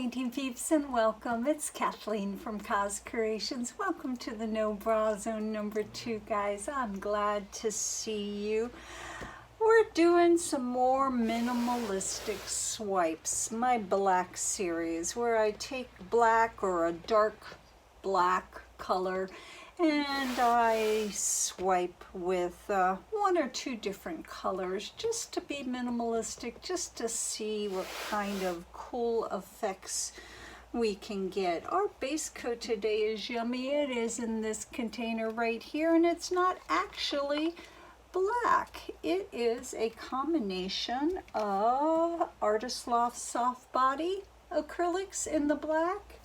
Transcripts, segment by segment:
painting peeps, and welcome. It's Kathleen from COZ Creations. Welcome to the No Bra Zone number 2, guys. I'm glad to see you. We're doing some more minimalistic swipes, my black series, where I take black or a dark black color and I swipe with 1 or 2 different colors just to be minimalistic, just to see what kind of cool effects we can get. Our base coat today is yummy. It is in this container right here, and it's not actually black. It is a combination of Loft soft body acrylics in the black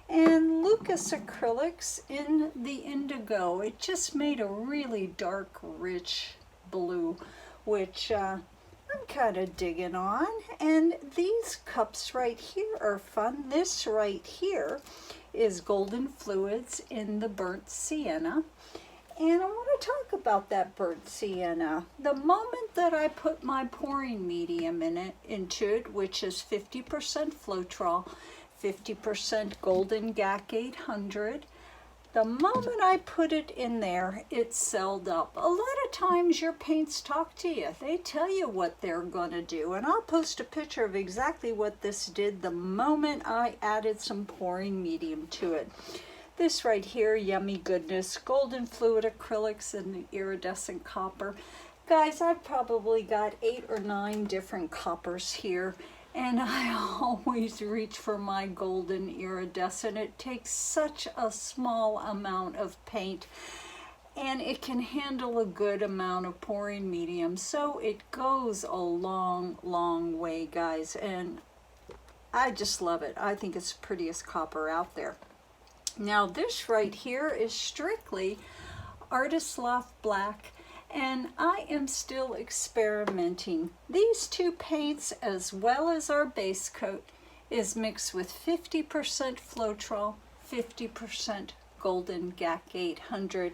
and Lucas acrylics in the indigo. It just made a really dark, rich blue, which I'm kind of digging on. And these cups right here are fun. This right here is golden fluids in the burnt sienna. And I want to talk about that burnt sienna. The moment that I put my pouring medium into it, which is 50% Floetrol, 50% Golden Gac 800, the moment I put it in there, it celled up. A lot of times your paints talk to you. They tell you what they're going to do. And I'll post a picture of exactly what this did the moment I added some pouring medium to it. This right here, yummy goodness, golden fluid acrylics and the iridescent copper. Guys, I've probably got 8 or 9 different coppers here, and I always reach for my golden iridescent. It takes such a small amount of paint, and it can handle a good amount of pouring medium, so it goes a long, long way, guys, and I just love it. I think it's the prettiest copper out there. Now this right here is strictly Loft black, and I am still experimenting. These 2 paints, as well as our base coat, is mixed with 50% Floetrol, 50% Golden Gac 800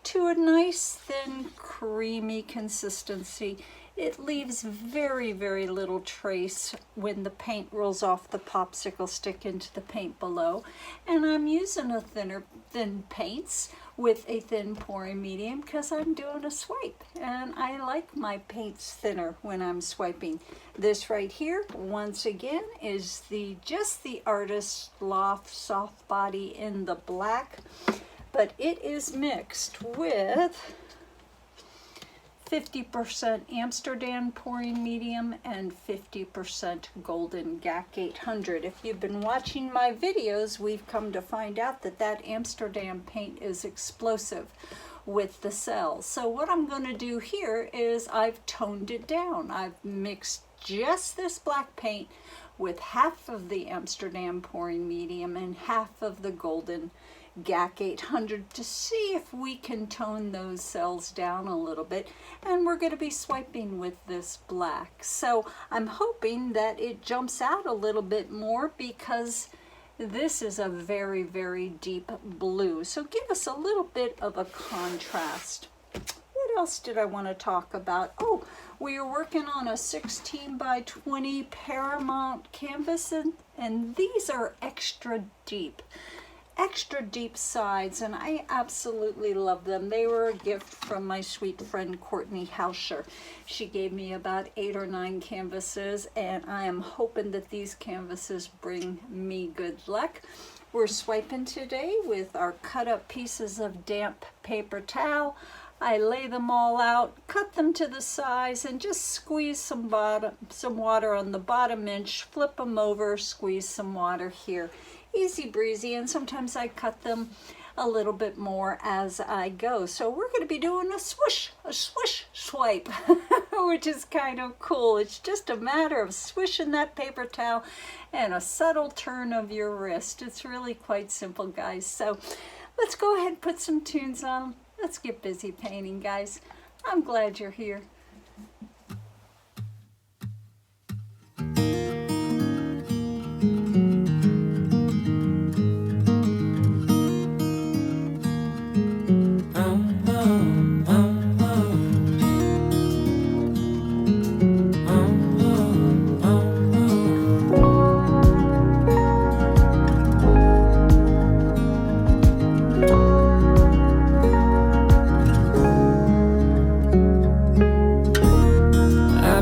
to a nice thin creamy consistency. It leaves very, very little trace when the paint rolls off the popsicle stick into the paint below. And I'm using a thin paints with a thin pouring medium because I'm doing a swipe. And I like my paints thinner when I'm swiping. This right here, once again, is just the Loft soft body in the black. But it is mixed with 50% Amsterdam pouring medium and 50% Golden Gac 800. If you've been watching my videos, we've come to find out that that Amsterdam paint is explosive with the cells. So what I'm going to do here is I've toned it down. I've mixed just this black paint with half of the Amsterdam pouring medium and half of the Golden Gac 800 to see if we can tone those cells down a little bit, and we're going to be swiping with this black. So I'm hoping that it jumps out a little bit more because this is a very, very deep blue, so give us a little bit of a contrast. What else did I want to talk about? Oh, we are working on a 16 by 20 Paramount canvas, and these are extra deep sides, and I absolutely love them. They were a gift from my sweet friend Courtney Hauscher. She gave me about 8 or 9 canvases, and I am hoping that these canvases bring me good luck. We're swiping today with our cut up pieces of damp paper towel. I lay them all out, cut them to the size, and just squeeze some water on the bottom inch, flip them over, squeeze some water here. Easy breezy, and sometimes I cut them a little bit more as I go. So we're going to be doing a swoosh swipe, which is kind of cool. It's just a matter of swishing that paper towel and a subtle turn of your wrist. It's really quite simple, guys. So let's go ahead and put some tunes on. Let's get busy painting, guys. I'm glad you're here.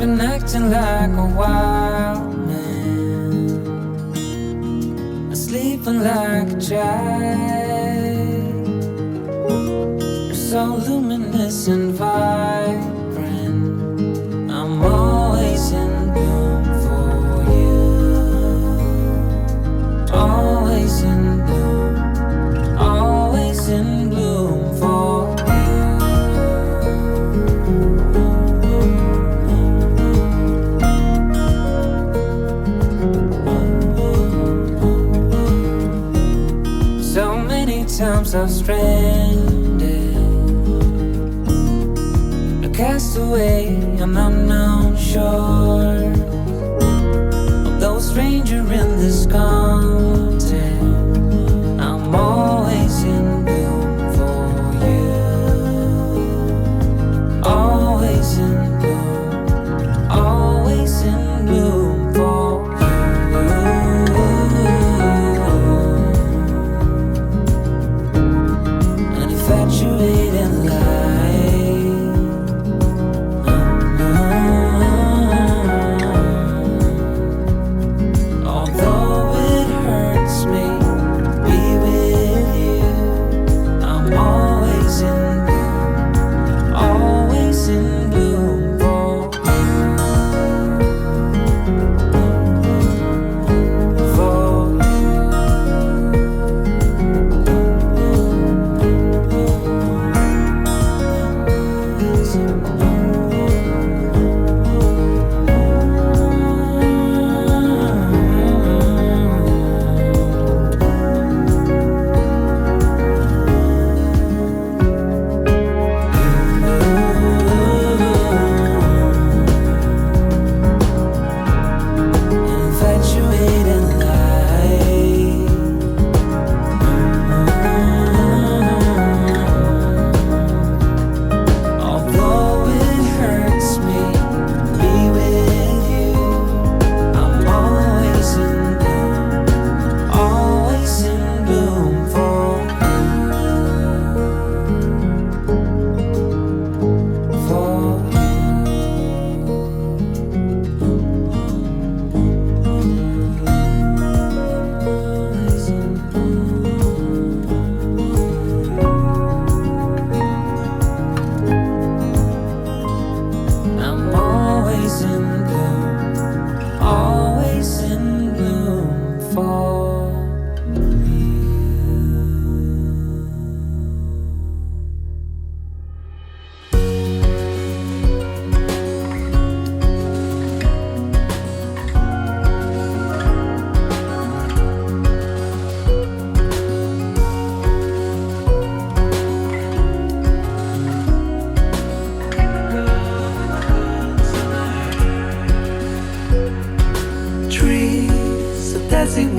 been acting like a wild man, sleeping like a child. You're so luminous and vibrant, I'm always in bloom for you. Always in bloom, always in bloom for you. Times I've stranded, a castaway on unknown shore, although a stranger in this continent, I'm always in bloom for you. Always in bloom, always in bloom for you. Infatuated light, although it hurts me to be with you, I'm always in bloom, always in bloom for you, for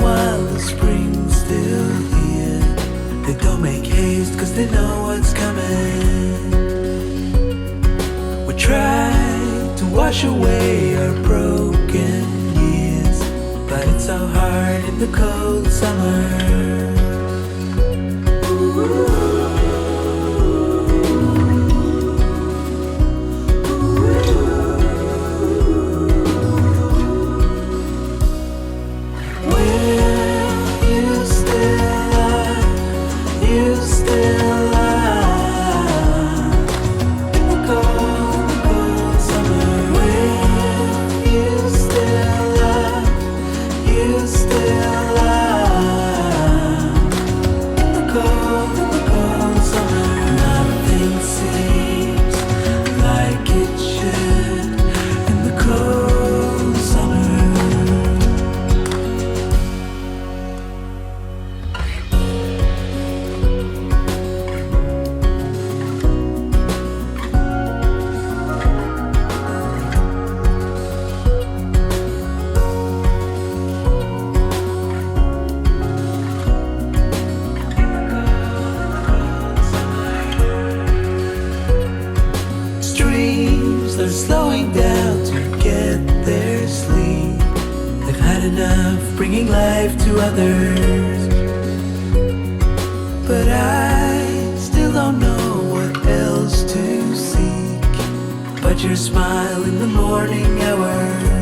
while the spring's still here. They don't make haste cause they know what's coming. We try to wash away our broken years, but it's so hard in the cold summer. Bringing life to others, but I still don't know what else to seek. But your smile in the morning hour.